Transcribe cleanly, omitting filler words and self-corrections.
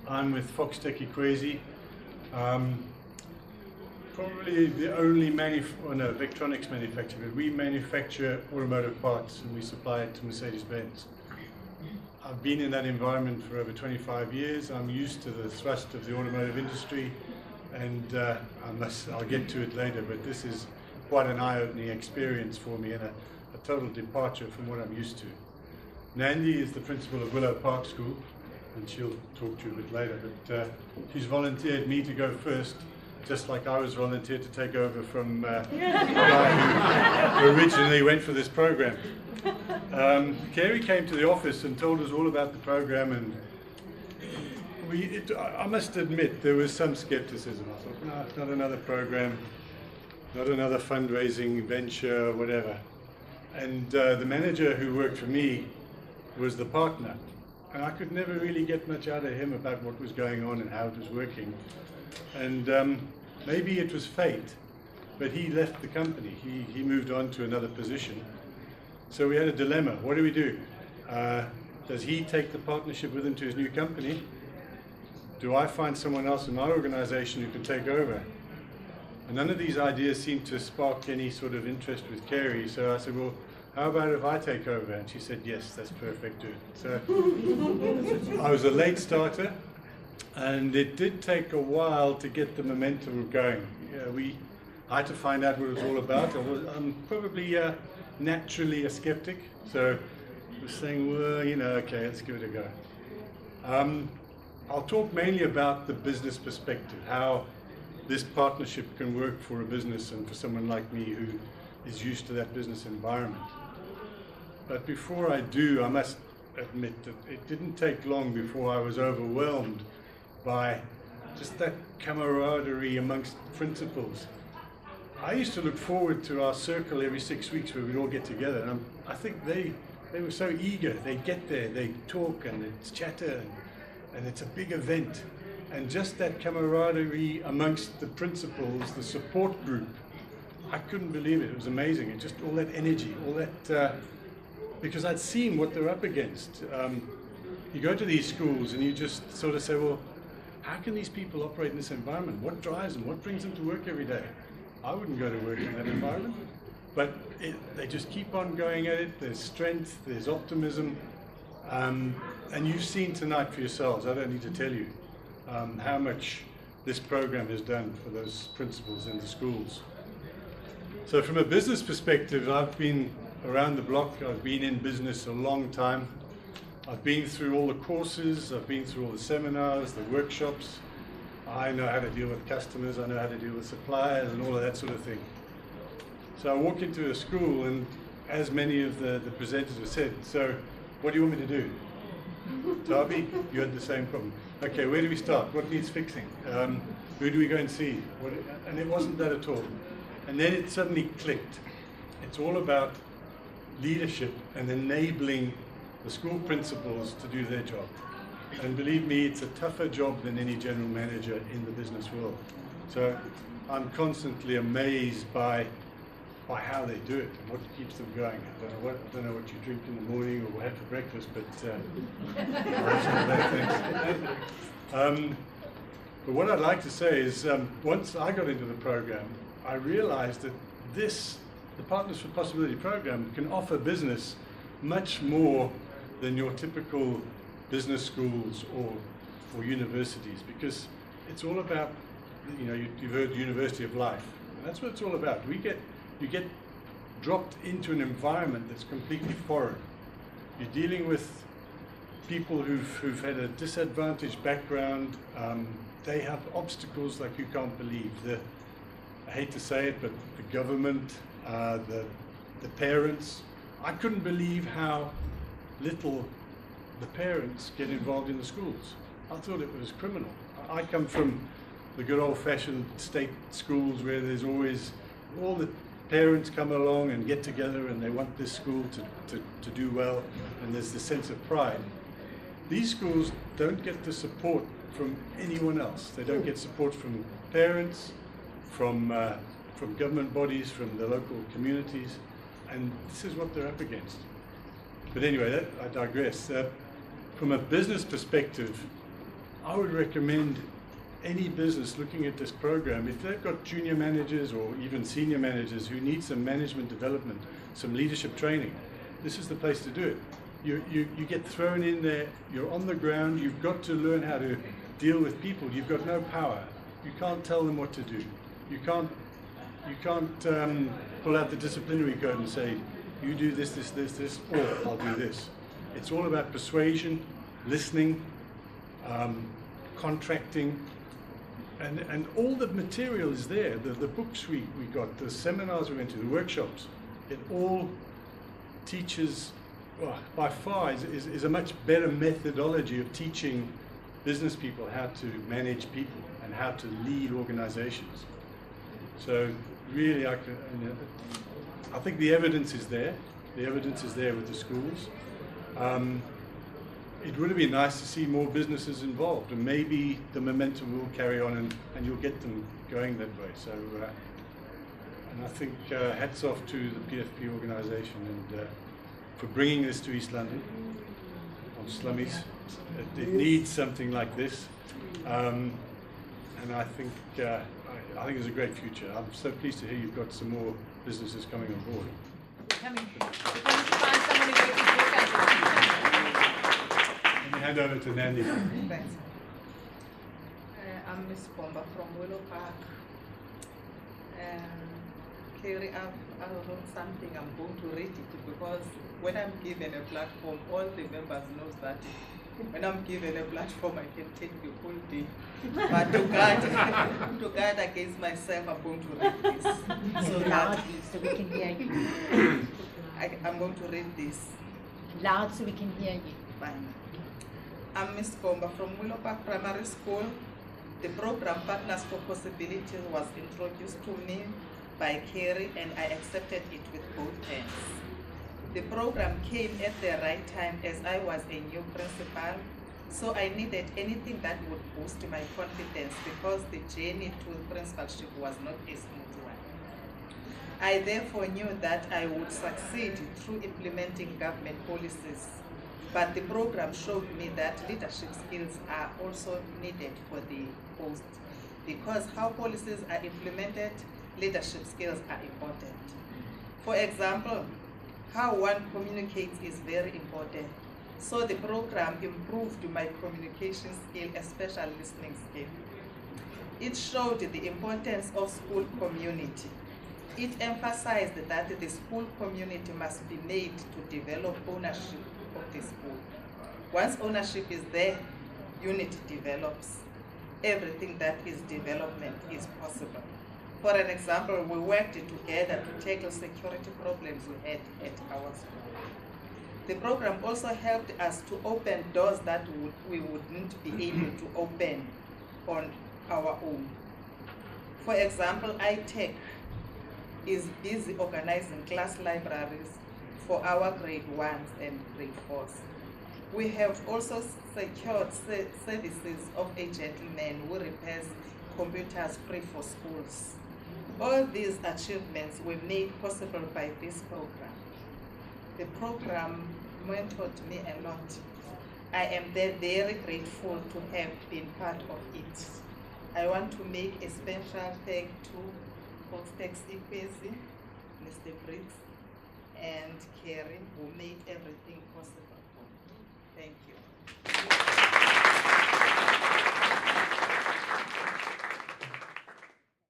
I'm with Foxtech. Probably the only electronics manufacturer, but we manufacture automotive parts and we supply it to Mercedes-Benz. I've been in that environment for over 25 years. I'm used to the thrust of the automotive industry, and I'll get to it later, but this is quite an eye-opening experience for me and a total departure from what I'm used to. Nandi is the principal of Willow Park School, and she'll talk to you a bit later, but she's volunteered me to go first, just like I was volunteered to take over from the guy who originally went for this program. Kerry came to the office and told us all about the program, and I must admit there was some skepticism. I thought, no, it's not another program, not another fundraising venture, whatever. And the manager who worked for me was the partner, and I could never really get much out of him about what was going on and how it was working. And maybe it was fate, but he left the company. He moved on to another position. So we had a dilemma. What do we do? Does he take the partnership with him to his new company? Do I find someone else in my organization who can take over? And none of these ideas seemed to spark any sort of interest with Kerry. So I said, well, how about if I take over? And she said, yes, that's perfect, do it. So I was a late starter, and it did take a while to get the momentum going. I had to find out what it was all about. I'm probably naturally a skeptic, so I was saying, well, okay, let's give it a go. I'll talk mainly about the business perspective, how this partnership can work for a business and for someone like me who is used to that business environment. But before I do, I must admit that it didn't take long before I was overwhelmed by just that camaraderie amongst principals. I used to look forward to our circle every 6 weeks where we'd all get together, and I think they were so eager. They'd get there, they'd talk and it's chatter, and it's a big event. And just that camaraderie amongst the principals, the support group, I couldn't believe it. It was amazing. It just all that energy, all that, because I'd seen what they're up against. You go to these schools and you just sort of say, well, how can these people operate in this environment? What drives them? What brings them to work every day? I wouldn't go to work in that environment. But they just keep on going at it. There's strength, there's optimism. And you've seen tonight for yourselves, I don't need to tell you, how much this program has done for those principals in the schools. So from a business perspective, I've been around the block. I've been in business a long time. I've been through all the courses, I've been through all the seminars, the workshops. I know how to deal with customers, I know how to deal with suppliers and all of that sort of thing. So I walk into a school, and as many of the presenters have said, so what do you want me to do? Tabi, you had the same problem. Okay, where do we start? What needs fixing? Who do we go and see? And it wasn't that at all. And then it suddenly clicked. It's all about leadership and enabling the school principals to do their job. And believe me, it's a tougher job than any general manager in the business world. So I'm constantly amazed by how they do it and what keeps them going. I don't know what you drink in the morning or have for breakfast, but but what I'd like to say is, once I got into the program, I realized that the Partners for Possibility program can offer business much more than your typical business schools or universities, because it's all about, you've heard University of Life. And that's what it's all about. You get dropped into an environment that's completely foreign. You're dealing with people who've had a disadvantaged background. They have obstacles like you can't believe. I hate to say it, but the government, the parents. I couldn't believe how little the parents get involved in the schools. I thought it was criminal. I come from the good old-fashioned state schools where there's always all the parents come along and get together and they want this school to do well, and there's this sense of pride. These schools don't get the support from anyone else. They don't get support from parents, from government bodies, from the local communities, and this is what they're up against. But anyway, I digress. From a business perspective, I would recommend any business looking at this program, if they've got junior managers or even senior managers who need some management development, some leadership training, this is the place to do it. You get thrown in there, you're on the ground, you've got to learn how to deal with people. You've got no power. You can't tell them what to do. You can't pull out the disciplinary code and say, you do this, this, this, this, or I'll do this. It's all about persuasion, listening, contracting, and all the material is there. The books we got, the seminars we went to, the workshops, it all teaches, well, by far is a much better methodology of teaching business people how to manage people and how to lead organizations. So really, I think the evidence is there. The evidence is there with the schools. It would have been nice to see more businesses involved, and maybe the momentum will carry on and you'll get them going that way. So, and I think hats off to the PFP organization and for bringing this to East London, on slummies. It needs something like this, and I think it's a great future. I'm so pleased to hear you've got some more businesses coming on board. We're coming to find someone who works with Let me hand over to Nandi. Thanks. I'm Miss Bomba from Willow Park. Kerry, I wrote something, I'm going to read it because when I'm given a platform, all the members know that when I'm given a platform, I can take the whole day. But to guard against myself, I'm going to read this. So loud so we can hear you. I'm going to read this. Loud so we can hear you. Fine. I'm Miss Bomba from Willow Park Primary School. The program Partners for Possibilities was introduced to me by Kerry, and I accepted it with both hands. The program came at the right time as I was a new principal, so I needed anything that would boost my confidence because the journey to principalship was not a smooth one. I therefore knew that I would succeed through implementing government policies, but the program showed me that leadership skills are also needed for the post, because how policies are implemented, leadership skills are important. For example, how one communicates is very important. So the program improved my communication skill, especially listening skill. It showed the importance of school community. It emphasized that the school community must be made to develop ownership of the school. Once ownership is there, unity develops. Everything that is development is possible. For an example, we worked together to tackle security problems we had at our school. The program also helped us to open doors that we wouldn't be able to open on our own. For example, iTech is busy organizing class libraries for our grade 1s and grade 4s. We have also secured services of a gentleman who repairs computers free for schools. All these achievements were made possible by this program. The program mentored me a lot. I am very grateful to have been part of it. I want to make a special thank to Foxtech Ikwezi, Mr. Briggs, and Kerry, who made everything possible. Thank you.